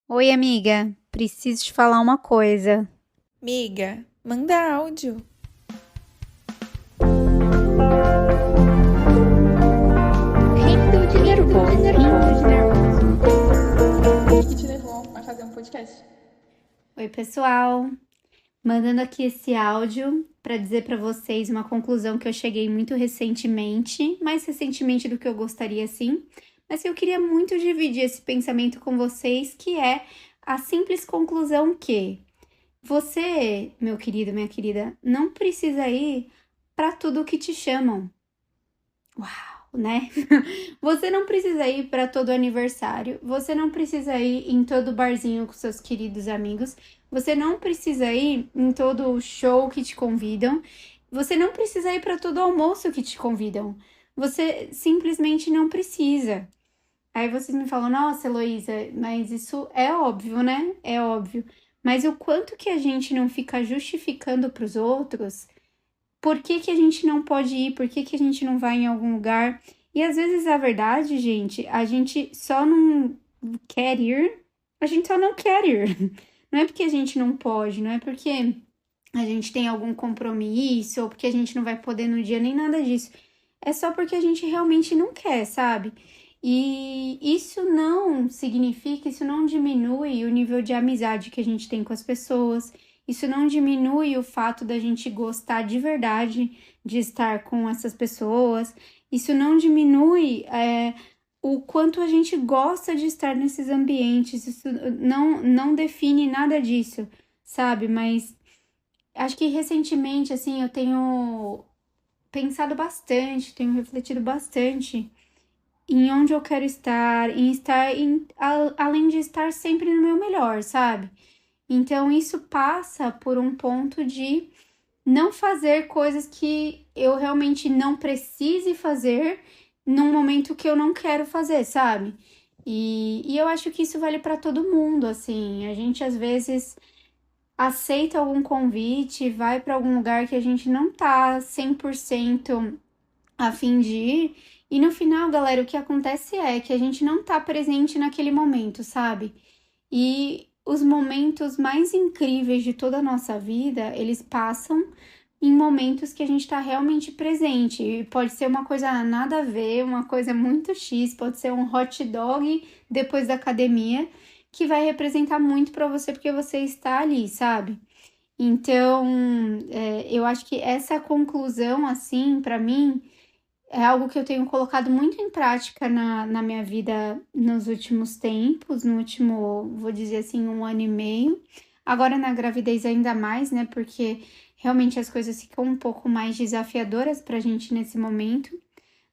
Oi, amiga. Preciso te falar uma coisa. Miga, manda áudio. Rindo de nervoso, rindo de nervoso. O que te levou a fazer um podcast? Oi, pessoal. Mandando aqui esse áudio para dizer para vocês uma conclusão que eu cheguei muito recentemente, mais recentemente do que eu gostaria, sim, mas que eu queria muito dividir esse pensamento com vocês, que é a simples conclusão que você, meu querido, minha querida, não precisa ir para tudo o que te chamam. Uau, né? Você não precisa ir para todo aniversário, você não precisa ir em todo barzinho com seus queridos amigos, você não precisa ir em todo show que te convidam, você não precisa ir para todo almoço que te convidam. Você simplesmente não precisa. Aí vocês me falam, nossa, Heloísa, mas isso é óbvio, né? É óbvio. Mas o quanto que a gente não fica justificando para os outros por que que a gente não pode ir, por que que a gente não vai em algum lugar. E às vezes a verdade, gente, a gente só não quer ir, a gente só não quer ir. Não é porque a gente não pode, não é porque a gente tem algum compromisso ou porque a gente não vai poder no dia, nem nada disso. É só porque a gente realmente não quer, sabe? E isso não significa, isso não diminui o nível de amizade que a gente tem com as pessoas. Isso não diminui o fato da gente gostar de verdade de estar com essas pessoas. Isso não diminui o quanto a gente gosta de estar nesses ambientes. Isso não define nada disso, sabe? Mas acho que recentemente, assim, eu tenho pensado bastante, tenho refletido bastante em onde eu quero estar, em estar além de estar sempre no meu melhor, sabe? Então isso passa por um ponto de não fazer coisas que eu realmente não precise fazer num momento que eu não quero fazer, sabe? E eu acho que isso vale para todo mundo, assim. A gente às vezes aceita algum convite, vai para algum lugar que a gente não tá 100% a fim de ir. E no final, galera, o que acontece é que a gente não tá presente naquele momento, sabe? E os momentos mais incríveis de toda a nossa vida, eles passam em momentos que a gente tá realmente presente. E pode ser uma coisa nada a ver, uma coisa muito X, pode ser um hot dog depois da academia, que vai representar muito pra você porque você está ali, sabe? Então, eu acho que essa conclusão, assim, pra mim, é algo que eu tenho colocado muito em prática na minha vida nos últimos tempos, no último, vou dizer assim, 1 ano e meio. Agora na gravidez ainda mais, né? Porque realmente as coisas ficam um pouco mais desafiadoras pra gente nesse momento.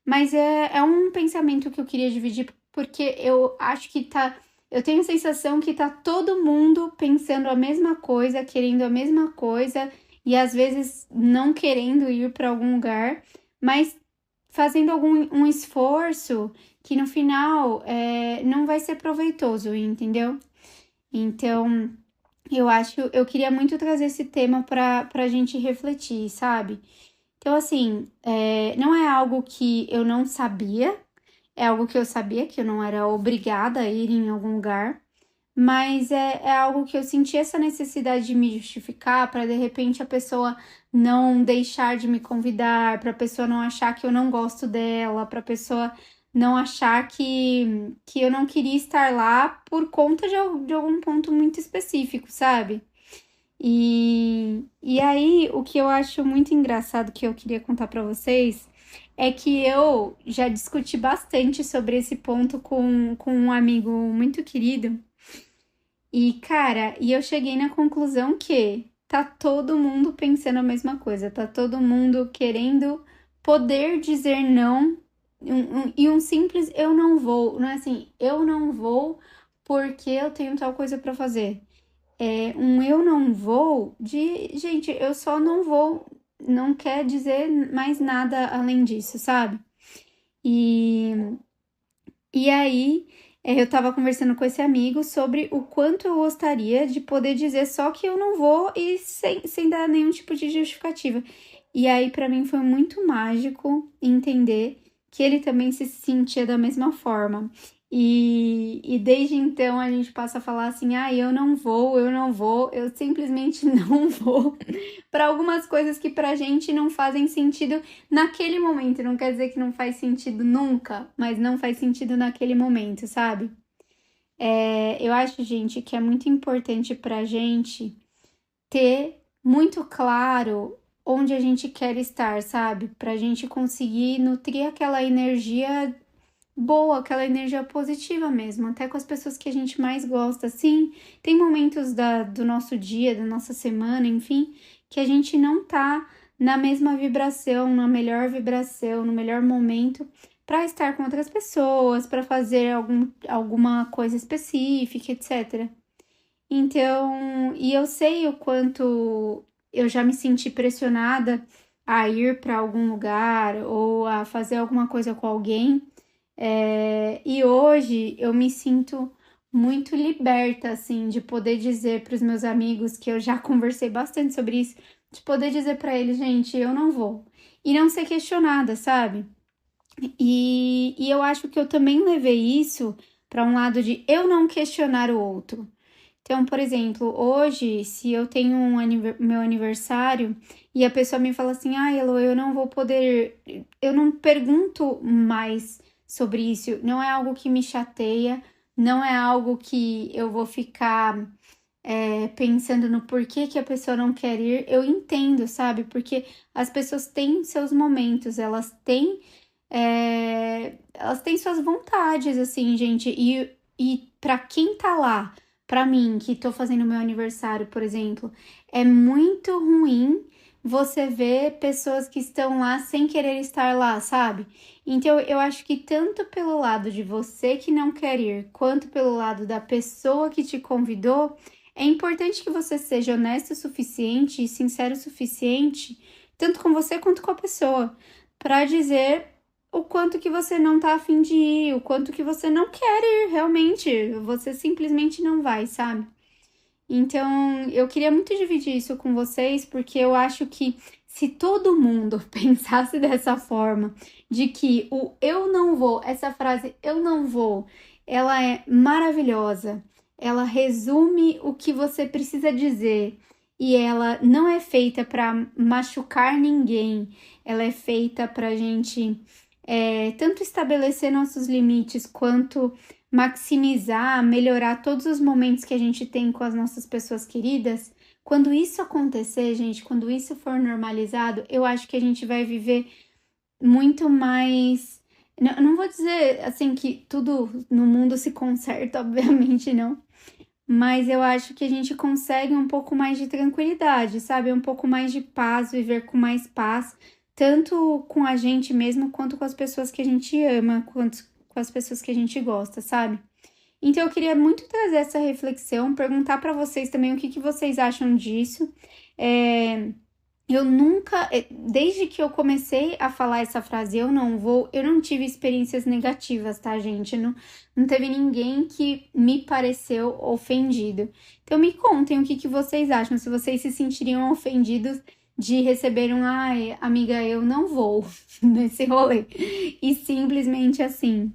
Mas é um pensamento que eu queria dividir, porque eu acho que tá. Eu tenho a sensação que tá todo mundo pensando a mesma coisa, querendo a mesma coisa, e às vezes não querendo ir para algum lugar, mas fazendo algum um esforço que no final não vai ser proveitoso, entendeu? Então, eu queria muito trazer esse tema pra gente refletir, sabe? Então, assim, não é algo que eu não sabia, é algo que eu sabia que eu não era obrigada a ir em algum lugar, mas é algo que eu senti essa necessidade de me justificar para de repente a pessoa não deixar de me convidar, para a pessoa não achar que eu não gosto dela, para a pessoa não achar que eu não queria estar lá por conta de algum ponto muito específico, sabe? E aí, o que eu acho muito engraçado que eu queria contar para vocês é que eu já discuti bastante sobre esse ponto com um amigo muito querido. E, cara, eu cheguei na conclusão que tá todo mundo pensando a mesma coisa, tá todo mundo querendo poder dizer não e um simples eu não vou, não é assim, eu não vou porque eu tenho tal coisa pra fazer. É um eu não vou de, gente, eu só não vou, não quer dizer mais nada além disso, sabe? E e aí, eu tava conversando com esse amigo sobre o quanto eu gostaria de poder dizer só que eu não vou e sem dar nenhum tipo de justificativa. E aí, pra mim, foi muito mágico entender que ele também se sentia da mesma forma. E desde então a gente passa a falar assim, eu não vou, eu simplesmente não vou para algumas coisas que pra gente não fazem sentido naquele momento. Não quer dizer que não faz sentido nunca, mas não faz sentido naquele momento, sabe? Eu acho, gente, que é muito importante pra gente ter muito claro onde a gente quer estar, sabe? Pra gente conseguir nutrir aquela energia boa, aquela energia positiva mesmo, até com as pessoas que a gente mais gosta, assim. Tem momentos do nosso dia, da nossa semana, enfim, que a gente não tá na mesma vibração, na melhor vibração, no melhor momento para estar com outras pessoas, para fazer alguma coisa específica, etc. Então, e eu sei o quanto eu já me senti pressionada a ir para algum lugar ou a fazer alguma coisa com alguém. E hoje eu me sinto muito liberta, assim, de poder dizer para os meus amigos, que eu já conversei bastante sobre isso, de poder dizer para eles, gente, eu não vou. E não ser questionada, sabe? E eu acho que eu também levei isso para um lado de eu não questionar o outro. Então, por exemplo, hoje, se eu tenho meu aniversário e a pessoa me fala assim, Elo, eu não vou poder, eu não pergunto mais sobre isso, não é algo que me chateia, não é algo que eu vou ficar pensando no porquê que a pessoa não quer ir, eu entendo, sabe? Porque as pessoas têm seus momentos, elas têm suas vontades, assim, gente, e para quem tá lá, pra mim, que tô fazendo meu aniversário, por exemplo, é muito ruim você ver pessoas que estão lá sem querer estar lá, sabe? Então, eu acho que tanto pelo lado de você que não quer ir, quanto pelo lado da pessoa que te convidou, é importante que você seja honesto o suficiente e sincero o suficiente, tanto com você quanto com a pessoa, para dizer o quanto que você não tá afim de ir, o quanto que você não quer ir, realmente. Você simplesmente não vai, sabe? Então, eu queria muito dividir isso com vocês, porque eu acho que se todo mundo pensasse dessa forma, de que o eu não vou, essa frase eu não vou, ela é maravilhosa, ela resume o que você precisa dizer e ela não é feita para machucar ninguém, ela é feita pra gente tanto estabelecer nossos limites quanto maximizar, melhorar todos os momentos que a gente tem com as nossas pessoas queridas. Quando isso acontecer, gente, quando isso for normalizado, eu acho que a gente vai viver muito mais. Não vou dizer assim que tudo no mundo se conserta, obviamente não. Mas eu acho que a gente consegue um pouco mais de tranquilidade, sabe? Um pouco mais de paz, viver com mais paz, tanto com a gente mesmo, quanto com as pessoas que a gente ama, quanto com as pessoas que a gente gosta, sabe? Então eu queria muito trazer essa reflexão, perguntar para vocês também o que vocês acham disso. Eu nunca, desde que eu comecei a falar essa frase, eu não vou, eu não tive experiências negativas, tá, gente? Não teve ninguém que me pareceu ofendido. Então me contem o que vocês acham, se vocês se sentiriam ofendidos de receber ai, amiga, eu não vou nesse rolê. E simplesmente assim,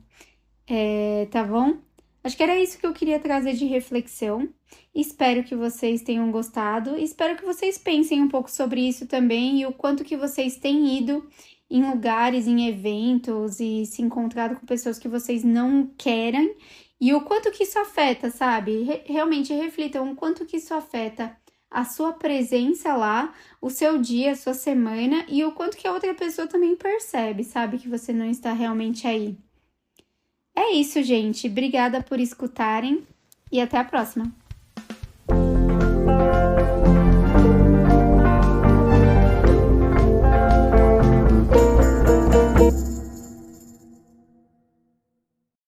tá bom? Acho que era isso que eu queria trazer de reflexão. Espero que vocês tenham gostado. Espero que vocês pensem um pouco sobre isso também e o quanto que vocês têm ido em lugares, em eventos e se encontrado com pessoas que vocês não querem e o quanto que isso afeta, sabe? Realmente reflitam o quanto que isso afeta a sua presença lá, o seu dia, a sua semana e o quanto que a outra pessoa também percebe, sabe? Que você não está realmente aí. É isso, gente. Obrigada por escutarem e até a próxima.